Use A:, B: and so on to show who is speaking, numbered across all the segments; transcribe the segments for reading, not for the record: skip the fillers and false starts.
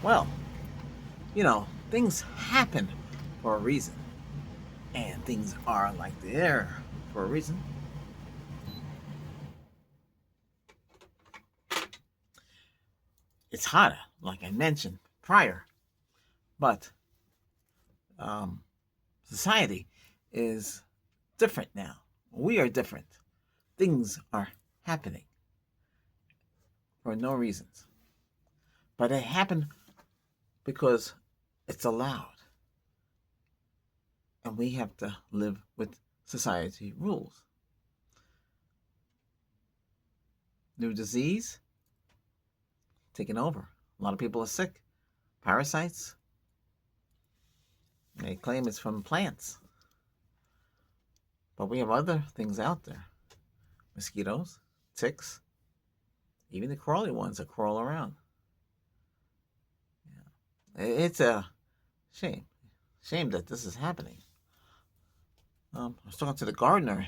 A: Well, things happen for a reason, and things are like they are for a reason. It's harder, like I mentioned prior, but um, society is different now. We are different. Things are happening for no reasons, but they happen because it's allowed, and we have to live with society rules. New disease taking over. A lot of people are sick. Parasites, they claim it's from plants, but we have other things out there. Mosquitoes, ticks, even the crawly ones that crawl around. Yeah. It's a shame. Shame that this is happening. I was talking to the gardener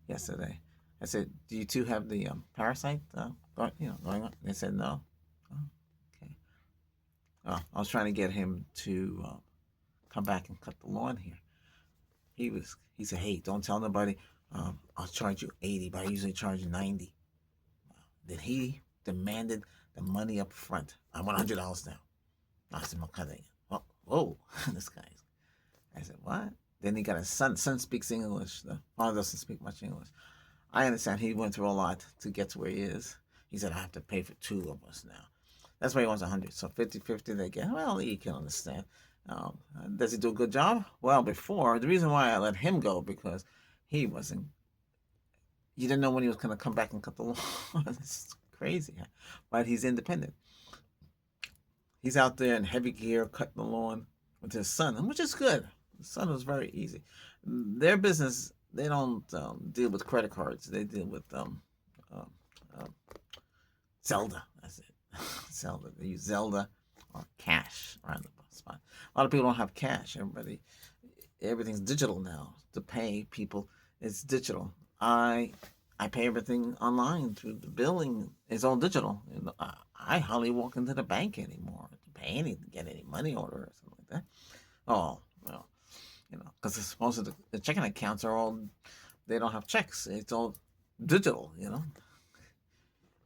A: yesterday. I said, "Do you two have the parasite, going on?" They said, "No." Oh, okay. I was trying to get him to come back and cut the lawn here. He said, "Hey, don't tell nobody. I'll charge you 80, but I usually charge 90." Then he demanded the money up front. I want $100 now. I said, "Okay." Oh, whoa, this guy's. I said, "What?" Then he got his son. Son speaks English. The father doesn't speak much English. I understand he went through a lot to get to where he is. He said, "I have to pay for two of us now." That's why he wants 100. So 50-50 they get. Well, he can understand. Um, does he do a good job? Well, before, the reason why I let him go, because he wasn't, you didn't know when he was going to come back and cut the lawn. It's crazy. But he's independent. He's out there in heavy gear cutting the lawn with his son, which is good. The son was very easy. Their business, they don't deal with credit cards. They deal with um, um, Zelda. That's it. Zelda. They use Zelda or cash around the spot. A lot of people don't have cash. Everything's digital now. To pay people, it's digital. I pay everything online through the billing. It's all digital. I hardly walk into the bank anymore to pay anything, get any money order or something like that. Oh well, because most of the checking accounts are all, they don't have checks. It's all digital.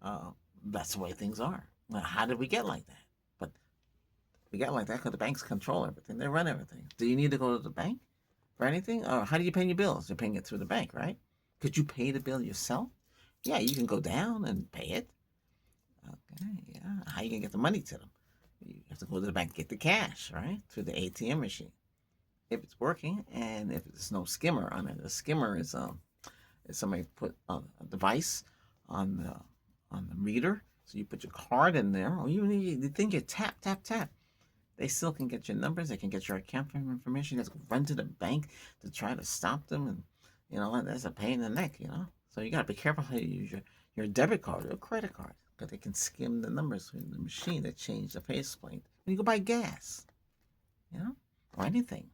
A: Uh, that's the way things are. Now, how did we get like that? But we got like that because the banks control everything. They run everything. Do you need to go to the bank for anything? Or how do you pay your bills? You're paying it through the bank, right? Could you pay the bill yourself? Yeah, you can go down and pay it. Okay, yeah. How you gonna get the money to them? You have to go to the bank, get the cash, right? Through the ATM machine. If it's working, and if there's no skimmer on it. The skimmer is somebody put a device on the reader. So you put your card in there, or you think you tap, tap, tap. They still can get your numbers. They can get your account information. You have to run to the bank to try to stop them, and that's a pain in the neck. So you gotta be careful how you use your debit card or credit card, because they can skim the numbers in the machine that change the faceplate. When you go buy gas, or anything,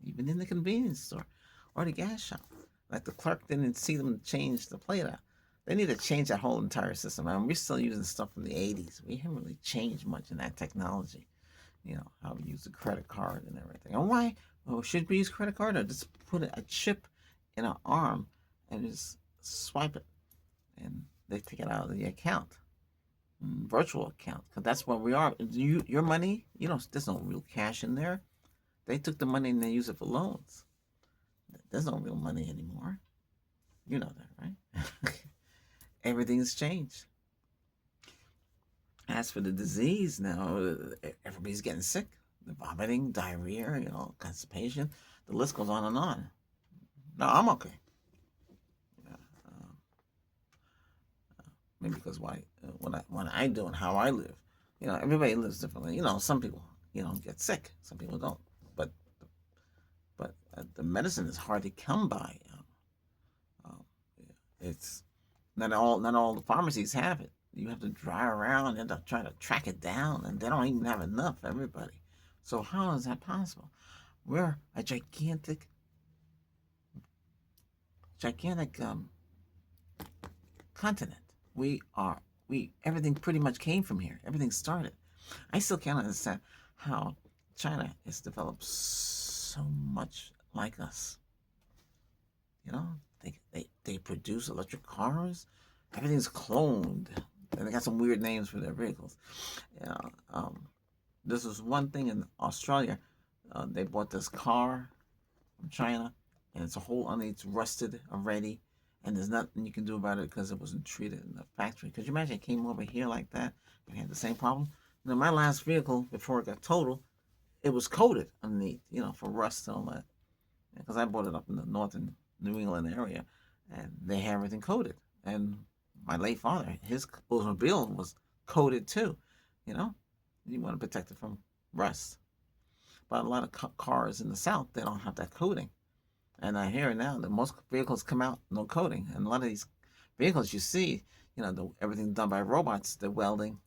A: even in the convenience store or the gas shop. Like the clerk didn't see them change the plate out. They need to change that whole entire system. I mean, we're still using stuff from the 80s. We haven't really changed much in that technology. How we use the credit card and everything. And why? Oh, should we use credit card, or just put a chip in our arm and just swipe it, and they take it out of the account, virtual account, because that's where we are. Your money, there's no real cash in there. They took the money and they use it for loans. There's no real money anymore. You know that, right? Everything's changed. As for the disease now, everybody's getting sick. The vomiting, diarrhea, constipation. The list goes on and on. No, I'm okay. Yeah, maybe because what I do and how I live, everybody lives differently. Some people get sick, some people don't. But the medicine is hard to come by. Um, it's not all the pharmacies have it. You have to drive around and try to track it down, and they don't even have enough for everybody. So how is that possible? We're a gigantic continent. We everything pretty much came from here. Everything started. I still can't understand how China is developed so much like us. You know, they produce electric cars. Everything's cloned, and they got some weird names for their vehicles. Yeah. This was one thing in Australia. They bought this car from China, and it's a whole. I mean, it's rusted already, and there's nothing you can do about it because it wasn't treated in the factory. Could you imagine it came over here like that and had the same problem? You know, my last vehicle before it got totaled, it was coated underneath, for rust and all that. Because I bought it up in the northern New England area, and they had everything coated. And my late father, his Oldsmobile was coated too. You know, you want to protect it from rust. But a lot of cars in the South, they don't have that coating. And I hear now that most vehicles come out no coating, and a lot of these vehicles you see, everything's done by robots. They're welding.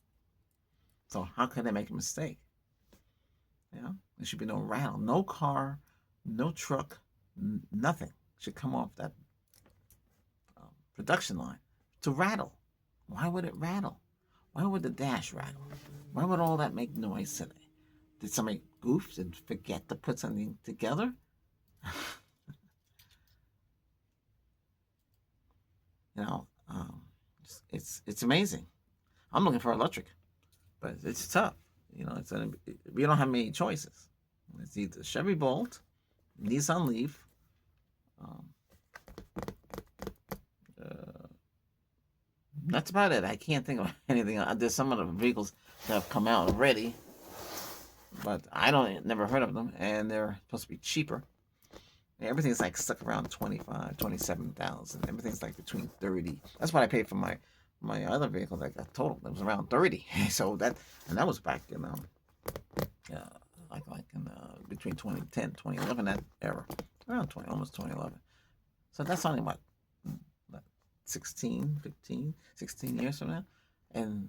A: So how can they make a mistake? There should be no rattle, no car, no truck, nothing should come off that production line to rattle. Why would it rattle? Why would the dash rattle? Why would all that make noise today? Did somebody goof and forget to put something together? you know, um, it's amazing. I'm looking for electric, but it's tough. We don't have many choices. It's either Chevy Bolt, Nissan Leaf, um, that's about it. I can't think of anything. There's some of the vehicles that have come out already, but never heard of them, and they're supposed to be cheaper. Everything's like stuck around 25, 27,000. Everything's like between 30. That's what I paid for my other vehicle that got totaled. It was around 30. So that was back in between 2010, 2011, that era, around 20, almost 2011. So that's only what 16, 15, 16 years from now, and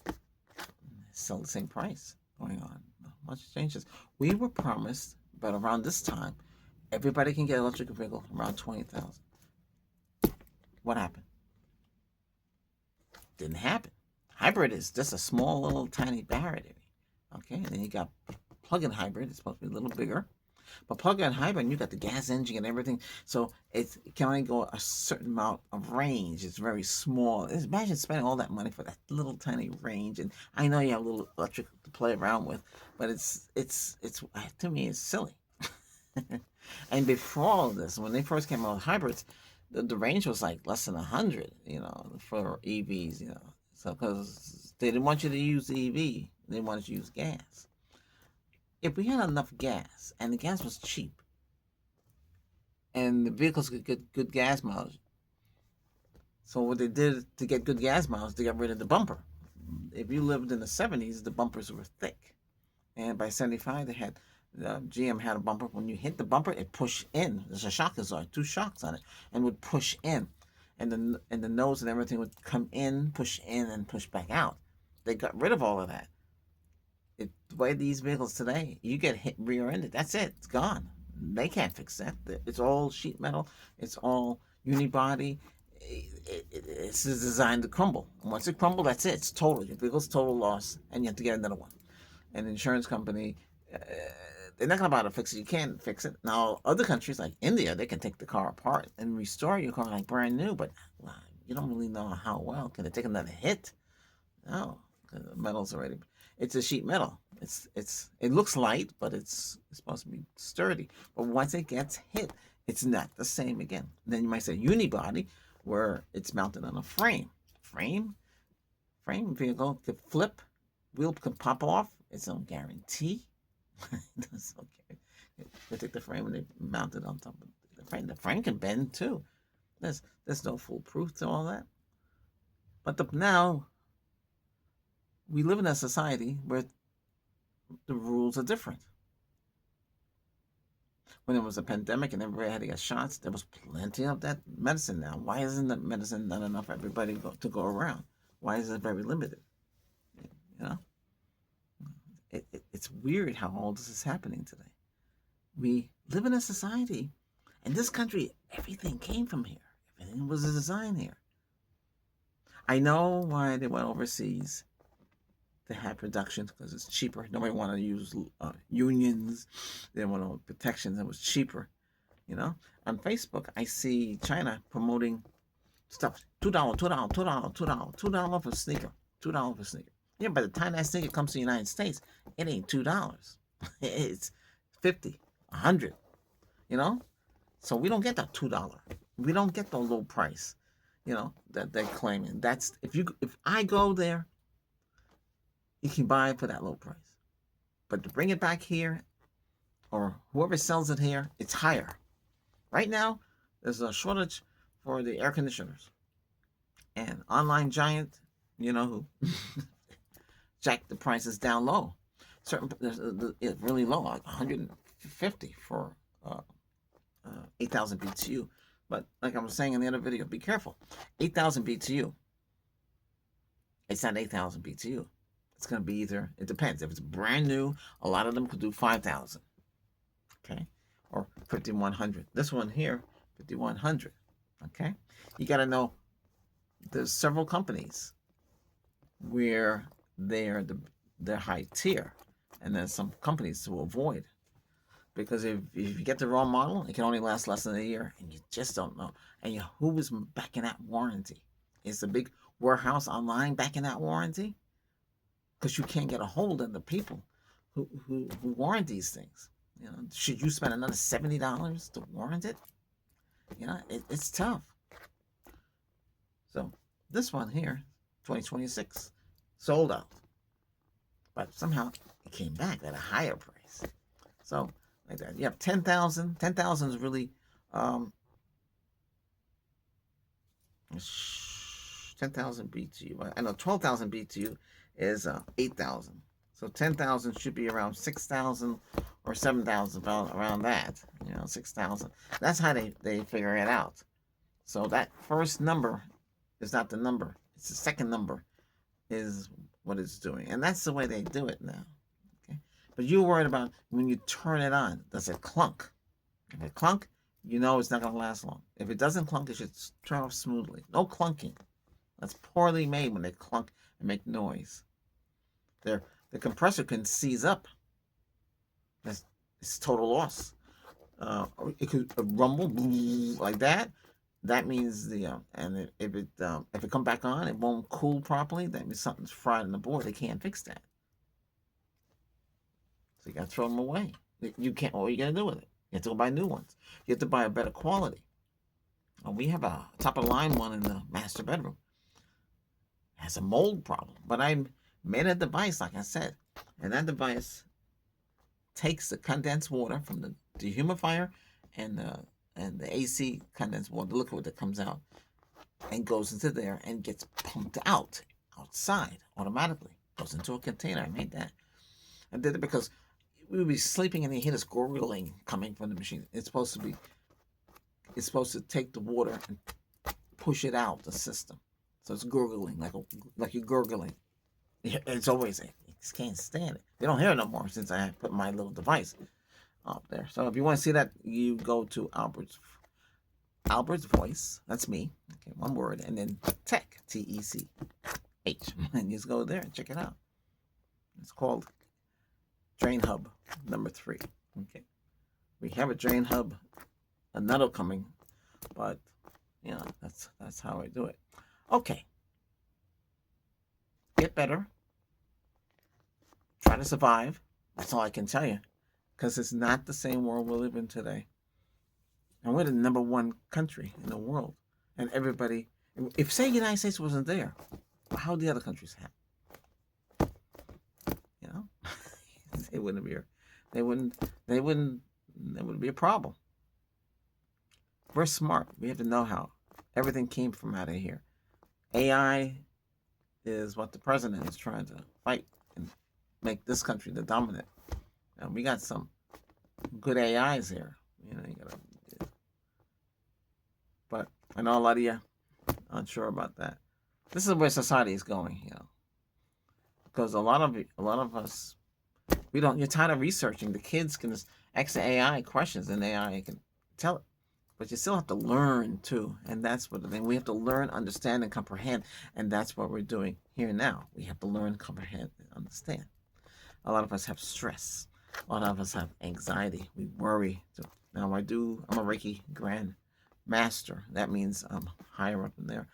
A: it's still the same price going on. Not much changes. We were promised, but around this time, everybody can get an electric vehicle around 20,000. What happened? Didn't happen. Hybrid is just a small little tiny battery. Okay, and then you got plug-in hybrid. It's supposed to be a little bigger. But plug-in hybrid, you got the gas engine and everything, so it can only go a certain amount of range. It's very small. Imagine spending all that money for that little tiny range. And I know you have a little electric to play around with, but it's to me it's silly. And before all of this, when they first came out with hybrids, the range was like less than 100, for EVs, So because they didn't want you to use the EV, they wanted you to use gas. If we had enough gas and the gas was cheap and the vehicles could get good gas mileage, so what they did to get good gas mileage, they got rid of the bumper. If you lived in the 70s, the bumpers were thick. And by 75, GM had a bumper. When you hit the bumper, it pushed in. There's a shock absorber, 2 shocks on it, and would push in. And the nose and everything would come in, push in, and push back out. They got rid of all of that. The way these vehicles today, you get hit rear-ended. That's it. It's gone. They can't fix that. It's all sheet metal. It's all unibody. It's designed to crumble. And once it crumbles, that's it. It's total. Your vehicle's total loss, and you have to get another one. And the insurance company, they're not going to be able to fix it. You can't fix it. Now, other countries like India, they can take the car apart and restore your car like brand new, but you don't really know how well. Can it take another hit? No, because the metal's already... It's a sheet metal. It looks light, but it's supposed to be sturdy. But once it gets hit, it's not the same again. Then you might say unibody, where it's mounted on a frame. Frame vehicle could flip, wheel could pop off. It's no guarantee. It's okay. They take the frame and they mount it on top of the frame. The frame can bend too. There's no foolproof to all that. But now we live in a society where the rules are different. When there was a pandemic and everybody had to get shots, there was plenty of that medicine now. Why isn't that medicine not enough for everybody to go around? Why is it very limited? It's weird how all this is happening today. We live in a society, in this country, everything came from here. Everything was designed here. I know why they went overseas. They have production because it's cheaper. Nobody want to use unions. They didn't want all protections. It was cheaper. You know, on Facebook, I see China promoting stuff. $2, $2, $2, $2, $2 for a sneaker. $2 for a sneaker. Yeah, by the time that sneaker comes to the United States, it ain't $2. It's 50, 100. You know, so we don't get that $2. We don't get the low price. You know that they're claiming. That's if I go there, you can buy it for that low price. But to bring it back here, or whoever sells it here, it's higher. Right now, there's a shortage for the air conditioners. And Online Giant, you know who, jacked the prices down low. It's really low, like 150 for 8,000 BTU. But like I was saying in the other video, be careful. 8,000 BTU. It's not 8,000 BTU. It's going to be either, it depends. If it's brand new, a lot of them could do 5,000. Okay? Or 5,100. This one here, 5,100. Okay? You got to know there's several companies where they're high tier. And then some companies to avoid. Because if you get the wrong model, it can only last less than a year. And you just don't know. And who is backing that warranty? Is the big warehouse online backing that warranty? Because you can't get a hold of the people who warrant these things. You know, should you spend another $70 to warrant it? You know, it's tough. So this one here, 2026, sold out. But somehow it came back at a higher price. So like that, you have 10,000. 10,000 is really 10,000 BTU. I know 12,000 BTU is 8,000. So 10,000 should be around 6,000 or 7,000, about around that. You know, 6,000. That's how they figure it out. So that first number is not the number. It's the second number is what it's doing. And that's the way they do it now. Okay. But you're worried about when you turn it on, does it clunk? If it clunk, you know it's not going to last long. If it doesn't clunk, it should turn off smoothly. No clunking. That's poorly made when they clunk and make noise. The compressor can seize up. It's total loss. It could rumble like that. That means and if it come back on, it won't cool properly. That means something's fried on the board. They can't fix that. So you got to throw them away. You can't. What are you gonna do with it? You have to go buy new ones. You have to buy a better quality. We have a top of the line one in the master bedroom. It has a mold problem, but I made a device, like I said, and that device takes the condensed water from the dehumidifier and the AC condensed water, the liquid that comes out, and goes into there and gets pumped outside automatically. Goes into a container. I made that. I did it because we would be sleeping and you hear this gurgling coming from the machine. It's supposed to take the water and push it out the system. So it's gurgling like you're gurgling. It's always, you just can't stand it. They don't hear it no more since I put my little device up there. So if you want to see that, you go to Albert's Voice. That's me. Okay, one word, and then Tech, TECH, and you just go there and check it out. It's called Drain Hub number 3. Okay, we have a Drain Hub, another coming, but you know that's how I do it. Okay, get better. Try to survive. That's all I can tell you. Because it's not the same world we live in today. And we're the #1 country in the world. And everybody, if say the United States wasn't there, how would the other countries have? You know? They wouldn't be here. They wouldn't be a problem. We're smart. We have the know-how. Everything came from out of here. AI is what the president is trying to fight and make this country the dominant. And we got some good AIs here. You know, but I know a lot of you unsure about that. This is where society is going, you know. Because a lot of us, you're tired of researching. The kids can just ask the AI questions and AI can tell it. But you still have to learn too, and that's what the thing. We have to learn, understand, and comprehend, and that's what we're doing here now. We have to learn, comprehend, and understand. A lot of us have stress. A lot of us have anxiety. We worry. So now I'm a Reiki Grand Master. That means I'm higher up in there.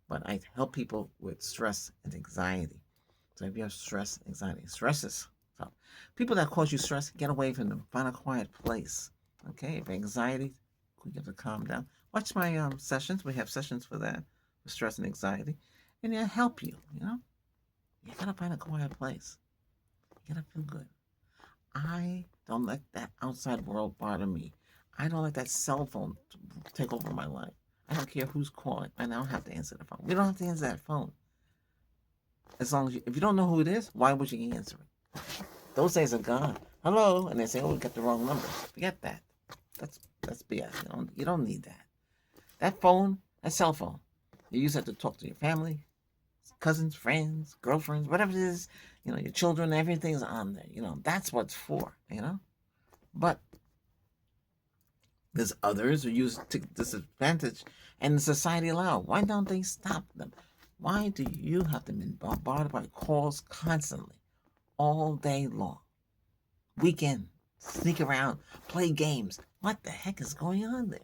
A: But I help people with stress and anxiety. So if you have stress, anxiety, stresses. So people that cause you stress, get away from them. Find a quiet place. Okay, if anxiety, we have to calm down. Watch my sessions. We have sessions for that, for stress and anxiety, and it'll help you. You gotta find a quiet place. You gotta feel good. I don't let that outside world bother me. I don't let that cell phone take over my life. I don't care who's calling. I don't have to answer the phone. We don't have to answer that phone. As long as if you don't know who it is, why would you answer it? Those days are gone. Hello, and they say, "Oh, we got the wrong number." Forget that. That's BS. You don't need that. That phone, that cell phone, you use that to talk to your family, cousins, friends, girlfriends, whatever it is. Your children, everything's on there. That's what it's for. But there's others who use to disadvantage, and the society allow. Why don't they stop them? Why do you have to be bombarded by calls constantly, all day long? Weekend, sneak around, play games. What the heck is going on there?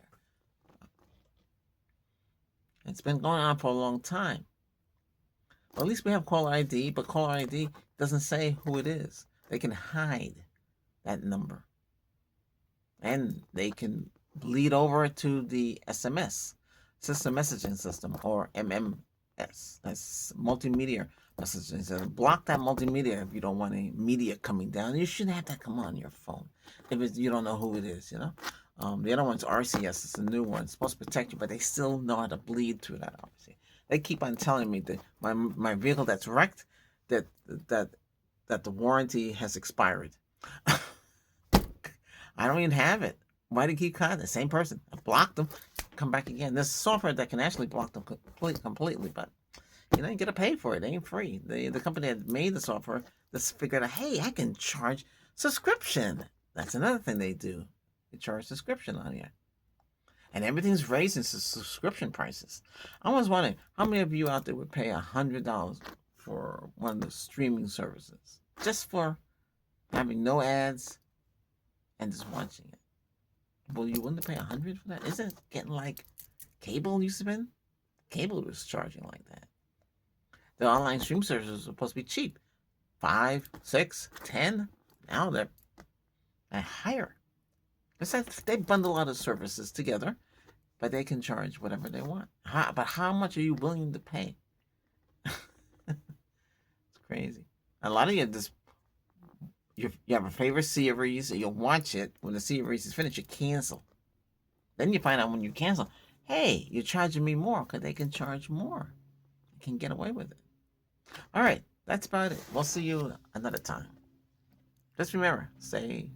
A: It's been going on for a long time. Well, at least we have caller ID, but caller ID doesn't say who it is. They can hide that number. And they can bleed over to the SMS, System Messaging System, or MMS. That's multimedia messaging. So block that multimedia if you don't want any media coming down. You shouldn't have that come on your phone if you don't know who it is, The other one's RCS. It's a new one. It's supposed to protect you, but they still know how to bleed through that, obviously. They keep on telling me that my vehicle that's wrecked, that the warranty has expired. I don't even have it. Why do you keep calling the same person? I blocked them. Come back again. There's software that can actually block them completely, but you got to pay for it. It ain't free. The company that made the software just figured out, hey, I can charge subscription. That's another thing they do. They charge subscription on you. And everything's raising subscription prices. I was wondering, how many of you out there would pay $100 for one of the streaming services? Just for having no ads and just watching it. Well, you wouldn't pay $100 for that? Isn't it getting like cable used to be? Cable was charging like that. The online stream services are supposed to be cheap. 5, 6, 10. Now they're higher. Besides, they bundle a lot of services together, but they can charge whatever they want. But how much are you willing to pay? It's crazy. A lot of you have a favorite series, you'll watch it. When the series is finished, you cancel. Then you find out when you cancel, hey, you're charging me more because they can charge more. You can get away with it. All right, that's about it. We'll see you another time. Just remember, stay